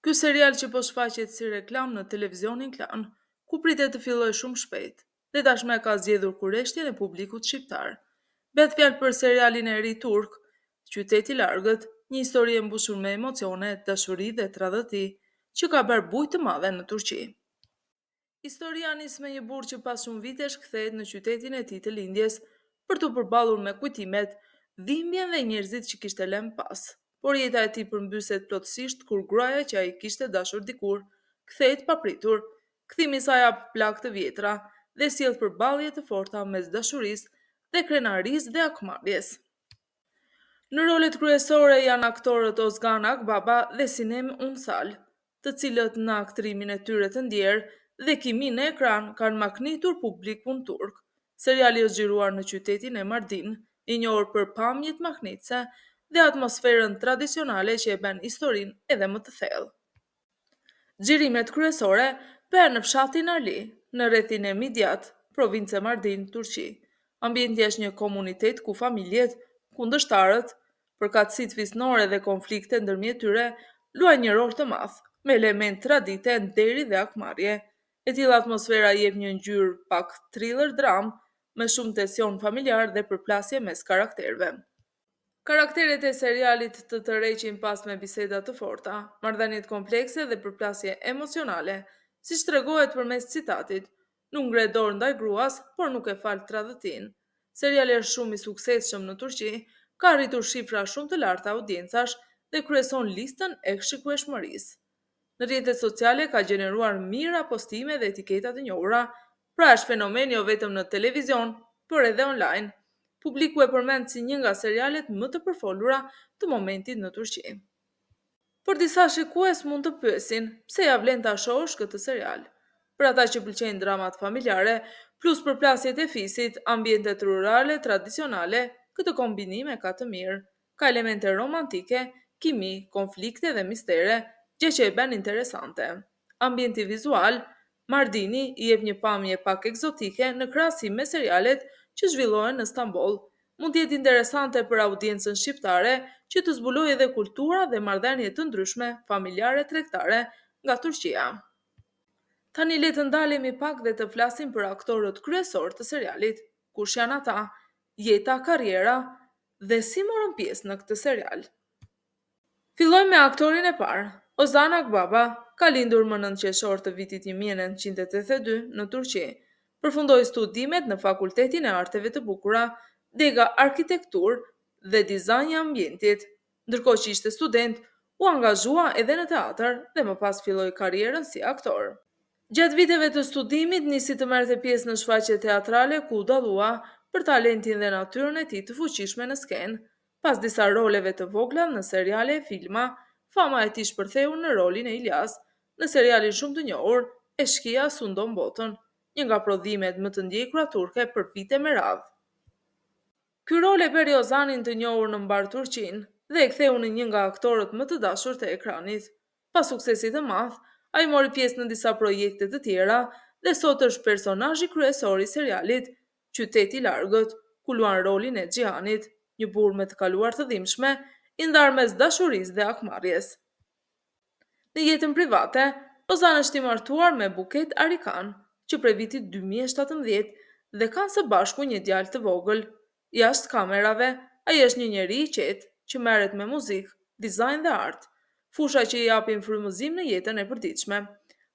Ky serial që po shfaqet si reklam në televizionin Klan, ku pritet të fillojë shumë shpejt, dhe tashmë ka zgjedhur kurreshtjen e publikut shqiptar. Bëhet fjalë për serialin e ri turk, Qyteti i Largët, një histori e mbushur me emocione, dashuri dhe tradhti, që ka bërë bujë të madhe në Turqi. Historia nis me një burr që pas shumë vitesh kthehet në qytetin e tij të lindjes për të përballur me kujtimet, dhimbjen dhe njerëzit që kishte lënë pas. Por jeta e tij përmbyset plotësisht kur gruaja që ai kishte dashur dikur kthehet papritur. Kthimi i saj hap plagë të vjetra dhe sjell përballje të forta mes dashurisë dhe krenarisë dhe akmarrjes. Në rolet kryesore janë aktorët Ozgan Akbaba dhe Sinem Unsal, të cilët në aktrimin e tyre të ndjerë dhe kimin në ekran kanë maknitur publikun turk. Seriali është xhiruar në qytetin e Mardin, i njohur për pamjet mahnitse dhe atmosferën tradicionale që e bën historinë edhe më të thellë. Xhirimet kryesore bëhen në fshatin Ali, në rrethin e Midyat, provincë e Mardin, Turqi. Ambienti është një komunitet ku familjet, kundërshtarët, përkatësitë fisnore dhe konflikte ndërmjet tyre luajnë një rol të madh, me element tradite, deri dhe akmarrje. E tilla atmosfera jep një ngjyrë pak thriller dram, me shumë tension familjar dhe përplasje mes karakterëve. Karakteret e serialit të tërheqin pas me biseda të forta, marrëdhënie komplekse dhe përplasje emocionale, siç tregohet përmes citatit: "Nuk ngre dorë ndaj gruas, por nuk e fal tradhtin." Seriali është shumë i suksesshëm në Turqi, ka arritur shifra shumë të larta audiencash dhe kryeson listën e shikueshmërisë. Në rrjetet sociale ka gjeneruar mijëra postime dhe etiketa të njohura, pra është fenomen jo vetëm në televizion, por edhe online. Publiku e përmend si një nga serialet më të përfolura të momentit në Turqi. Por disa shikues mund të pyesin pse ja vlen ta shohësh këtë serial. Për ata që pëlqejnë dramat familjare, plus përplasjet e fisit, ambientet rurale tradicionale, këtë kombinim e ka të mirë. Ka elemente romantike, kimi, konflikte dhe mistere, gjë që e bën interesante. Ambienti vizual, Mardini i jep një pamje pak egzotike në krahasim me serialet që zhvillohen në Stamboll. Mund të jetë interesante për audiencën shqiptare që të zbulojë edhe kultura dhe marrëdhënie të ndryshme familjare tregtare nga Turqia. Tani le të ndalemi pak dhe të flasim për aktorët kryesor të serialit, kush janë ata, jeta, karriera dhe si morën pjesë në këtë serial. Fillojmë me aktorin e parë. Ozan Akbaba ka lindur më 9 qershor të vitit 1982 në Turqi. Përfundoi studimet në Fakultetin e Arteve të Bukura, dega arkitekturë dhe dizajn i ambientit. Ndërkohë që ishte student, u angazhua edhe në teatr dhe më pas filloi karrierën si aktor. Gjatë viteve të studimit nisi të merrte pjesë në shfaqje teatrale ku u dallua për talentin dhe natyrën e tij të fuqishme në skenë. Pas disa roleve të vogla në seriale e filma, fama e tij shpërtheu në rolin e Ilyas, në serialin shumë të njohur Eşkıya Sundon Botën, një nga prodhimet më të ndjekura turke për vite me radhë. Ky rol e bëri Ozanin të njohur në mbar Turqinë dhe e ktheu në një nga aktorët më të dashur të ekranit. Pas suksesit të madh, ai mori pjesë në disa projekte të tjera dhe sot është personazhi kryesor i serialit Qyteti i Largët, ku luan rolin e Xhihanit, një burr me të kaluar të dhimbshme, i ndarë mes dashurisë dhe akmarrjes. Në jetën private, Ozan është i martuar me Buket Arikan, që prej vitit 2017 dhe kanë së bashku një djalë të vogël. Jashtë kamerave, ai është një njeri i qetë që merret me muzikë, dizajn dhe art, fusha që i japin frymëzim në jetën e përditshme.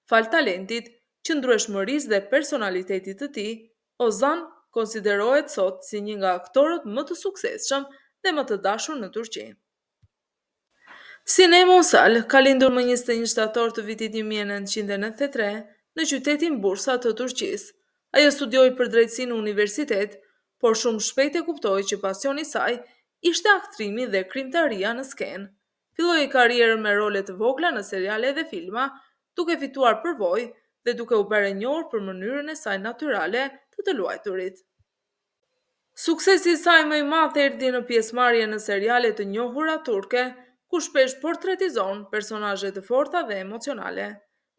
Fal talentit, qëndrueshmërisë dhe personalitetit të tij, Ozan konsiderohet sot si një nga aktorët më të suksesshëm dhe më të dashur në Turqi. Sinem Unsal ka lindur më 21 shtator të vitit 1993 në qytetin Bursa të Turqisë. Ajo studioi për drejtësi në universitet, por shumë shpejt e kuptoi që pasioni i saj ishte aktrimi dhe krimtaria në skenë. Filloi karrierën me role të vogla në seriale dhe filma, duke fituar përvojë dhe duke u bërë e njohur për mënyrën e saj natyrale të luajturit. Suksesi i saj më i madh erdhi në pjesëmarrje në seriale të njohura turke, ku shpesh portretizon personazhe të forta dhe emocionale.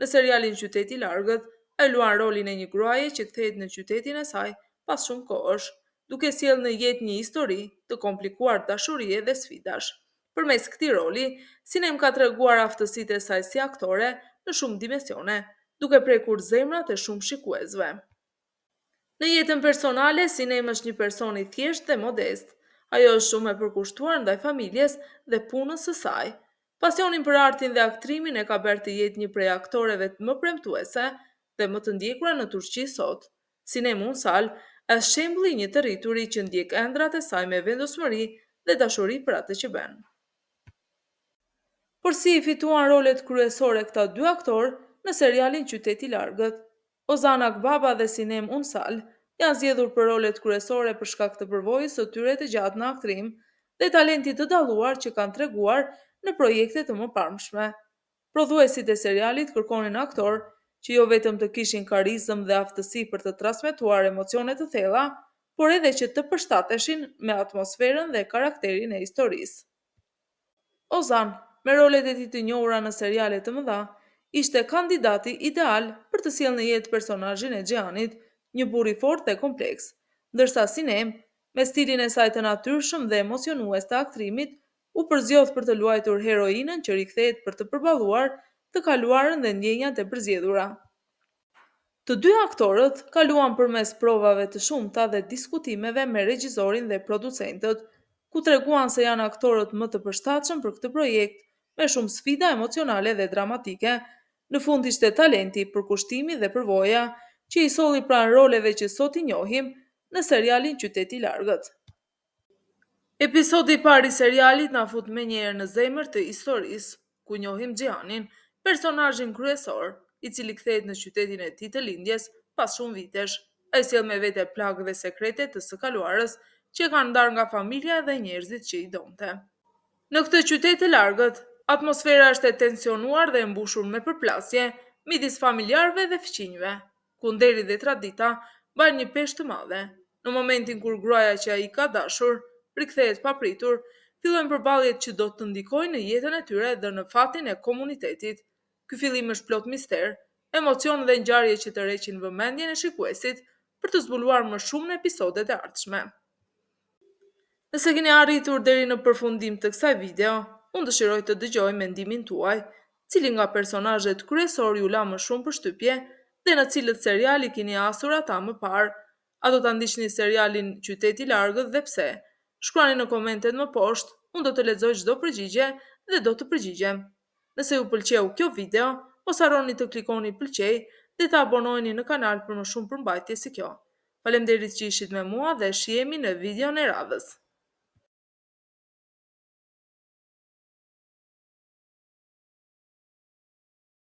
Në serialin Qyteti i Largët, ai luan rolin e një gruaje që kthehet në qytetin e saj pas shumë kohësh, duke sjellë në jetë një histori të komplikuar dashurie dhe sfidash. Përmes këtij roli, Sinem ka treguar aftësitë e saj si aktore në shumë dimensione, duke prekur zemrat e shumë shikuesve. Në jetën personale, Sinem është një person i thjeshtë dhe modest. Ajo është shumë e përkushtuar ndaj familjes dhe punës së saj. Pasionin për artin dhe aktrimin e ka bërë të jetë një prej aktoreve më premtuese dhe më të ndjekura në Turqi sot. Sinem Unsal është shembulli i një të rrituri që ndjek ëndrat e saj me vendosmëri dhe dashuri për atë që bën. Por si I fituan rolet kryesore këta dy aktorë në serialin Qyteti I Largët? Ozan Akbaba dhe Sinem Unsal janë zgjedhur për rolet kryesore për shkak të përvojës së tyre të gjatë në aktrim dhe talentit të dalluar që kanë treguar në projekte të mëparshme. Prodhuesit e serialit kërkonin aktorë që jo vetëm të kishin karizëm dhe aftësi për të transmetuar emocione të thella, por edhe që të përshtateshin me atmosferën dhe karakterin e historisë. Ozan, me rolet e tij të njohura në seriale të mëdha, ishte kandidati ideal për të sjellë në jetë personazhin e Xhianit, një burr I fortë dhe kompleks, ndërsa Sinem, me stilin e saj të natyrshëm dhe emocionues të aktrimit, u përzgjodh për të luajtur heroinën që rikthehet për të përballuar të kaluarën dhe ndjenjat e përzgjedhura. Të dy aktorët kaluan përmes provave të shumta dhe diskutimeve me regjisorin dhe producentët, ku treguan se janë aktorët më të përshtatshëm për këtë projekt, me shumë sfida emocionale dhe dramatike. Në fund ishte talenti, përkushtimi dhe përvoja që I solli pranë roleve që sot I njohim në serialin Qyteti I Largët. Episodi I parë I serialit na fut menjëherë në zemër të historisë, ku njohim Xhianin, personazhin kryesor, I cili kthehet në qytetin e tij të lindjes pas shumë vitesh. Ai sjell me vete plagë dhe sekrete të së kaluarës që kanë ndarë nga familja dhe njerëzit që I donte. Në këtë qytet të largët, atmosfera është e tensionuar dhe e mbushur me përplasje midis familjarëve dhe fëmijëve, ku nderi dhe tradita bajnë një peshë të madhe. Në momentin kur gruaja që ai ka dashur rikthehet papritur, fillojnë përballjet që do të ndikojnë në jetën e tyre dhe në fatin e komunitetit. Ky fillim është plot mister, emocion dhe ngjarje që tërheqin vëmendjen e shikuesit për të zbuluar më shumë në episodet e ardhshme. Nëse keni arritur deri në përfundim të kësaj video, unë dëshiroj të dëgjoj mendimin tuaj, cili nga personazhet kryesor ju la më shumë përshtypje dhe në cilët seriali keni asur ata më parë. A do ta ndiqni serialin Qyteti I Largët dhe pse? Shkruani në komentet më poshtë, unë do të lexoj çdo përgjigje dhe do të përgjigjem. Nëse ju pëlqeu kjo video, mos harroni të klikoni pëlqej dhe të abonoheni në kanal për më shumë përmbajtje si kjo. Faleminderit që ishit me mua dhe shihemi në videon e radhës.